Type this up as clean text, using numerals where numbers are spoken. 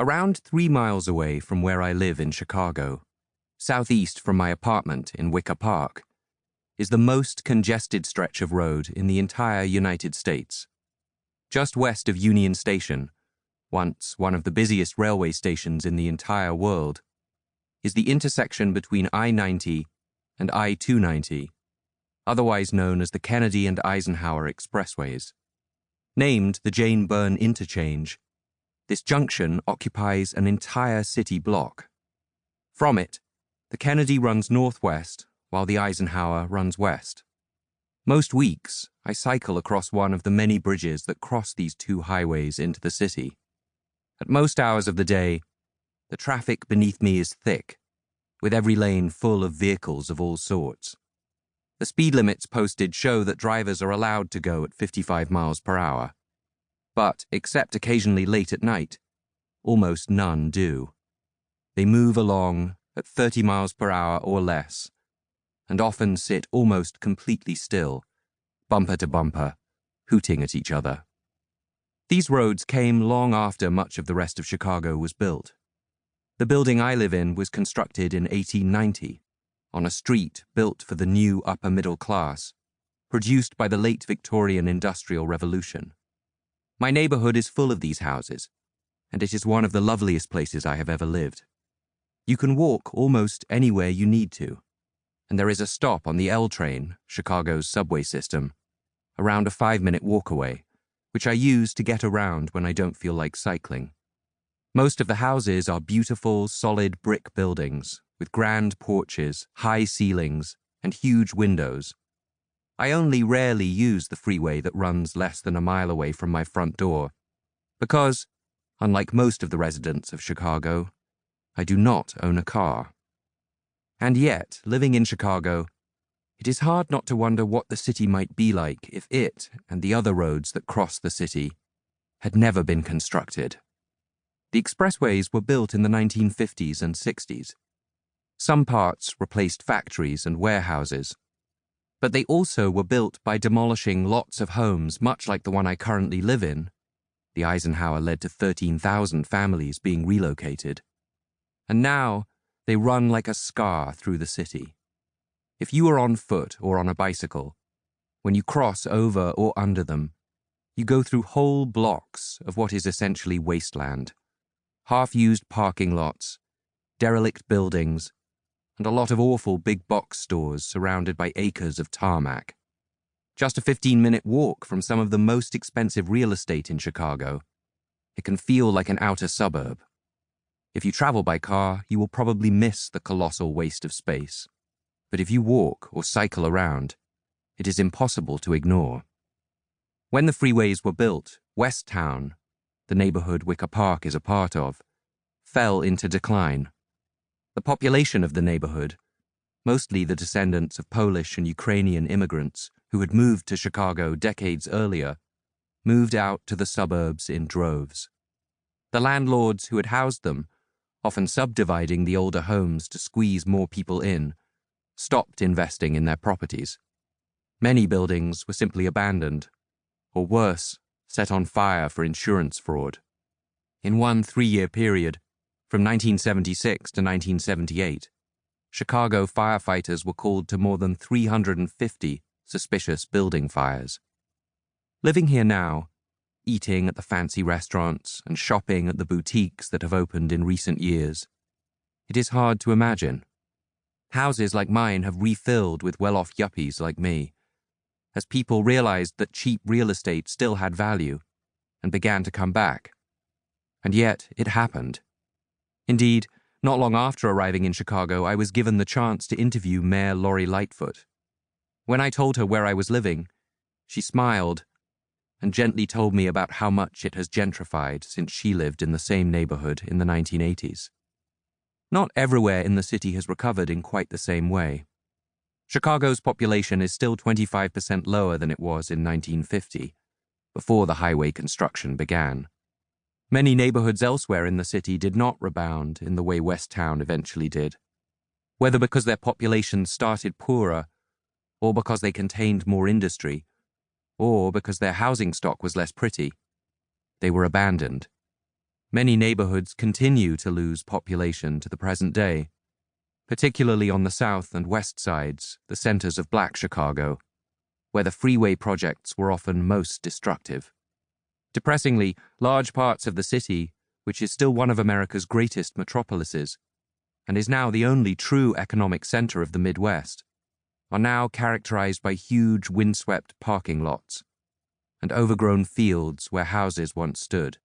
Around 3 miles away from where I live in Chicago, southeast from my apartment in Wicker Park, is the most congested stretch of road in the entire United States. Just west of Union Station, once one of the busiest railway stations in the entire world, is the intersection between I-90 and I-290, otherwise known as the Kennedy and Eisenhower Expressways. Named the Jane Byrne Interchange, this junction occupies an entire city block. From it, the Kennedy runs northwest, while the Eisenhower runs west. Most weeks, I cycle across one of the many bridges that cross these two highways into the city. At most hours of the day, the traffic beneath me is thick, with every lane full of vehicles of all sorts. The speed limits posted show that drivers are allowed to go at 55 miles per hour. But, except occasionally late at night, almost none do. They move along at 30 miles per hour or less, and often sit almost completely still, bumper to bumper, hooting at each other. These roads came long after much of the rest of Chicago was built. The building I live in was constructed in 1890, on a street built for the new upper middle class, produced by the late Victorian Industrial Revolution. My neighborhood is full of these houses, and it is one of the loveliest places I have ever lived. You can walk almost anywhere you need to, and there is a stop on the L train, Chicago's subway system, around a 5-minute walk away, which I use to get around when I don't feel like cycling. Most of the houses are beautiful, solid brick buildings with grand porches, high ceilings, and huge windows. I only rarely use the freeway that runs less than a mile away from my front door, because, unlike most of the residents of Chicago, I do not own a car. And yet, living in Chicago, it is hard not to wonder what the city might be like if it and the other roads that cross the city had never been constructed. The expressways were built in the 1950s and 60s. Some parts replaced factories and warehouses, but they also were built by demolishing lots of homes much like the one I currently live in. The Eisenhower led to 13,000 families being relocated. And now, they run like a scar through the city. If you are on foot or on a bicycle, when you cross over or under them, you go through whole blocks of what is essentially wasteland. Half-used parking lots, derelict buildings, and a lot of awful big box stores surrounded by acres of tarmac. Just a 15-minute walk from some of the most expensive real estate in Chicago, it can feel like an outer suburb. If you travel by car, you will probably miss the colossal waste of space. But if you walk or cycle around, it is impossible to ignore. When the freeways were built, West Town, the neighborhood Wicker Park is a part of, fell into decline. The population of the neighborhood, mostly the descendants of Polish and Ukrainian immigrants who had moved to Chicago decades earlier, moved out to the suburbs in droves. The landlords who had housed them, often subdividing the older homes to squeeze more people in, stopped investing in their properties. Many buildings were simply abandoned, or worse, set on fire for insurance fraud. In one 3-year period, from 1976 to 1978, Chicago firefighters were called to more than 350 suspicious building fires. Living here now, eating at the fancy restaurants and shopping at the boutiques that have opened in recent years, it is hard to imagine. Houses like mine have refilled with well-off yuppies like me, as people realized that cheap real estate still had value and began to come back. And yet, it happened. Indeed, not long after arriving in Chicago, I was given the chance to interview Mayor Lori Lightfoot. When I told her where I was living, she smiled and gently told me about how much it has gentrified since she lived in the same neighborhood in the 1980s. Not everywhere in the city has recovered in quite the same way. Chicago's population is still 25% lower than it was in 1950, before the highway construction began. Many neighborhoods elsewhere in the city did not rebound in the way West Town eventually did, whether because their populations started poorer, or because they contained more industry, or because their housing stock was less pretty. They were abandoned. Many neighborhoods continue to lose population to the present day, particularly on the south and west sides, the centers of Black Chicago, where the freeway projects were often most destructive. Depressingly, large parts of the city, which is still one of America's greatest metropolises, and is now the only true economic center of the Midwest, are now characterized by huge windswept parking lots and overgrown fields where houses once stood.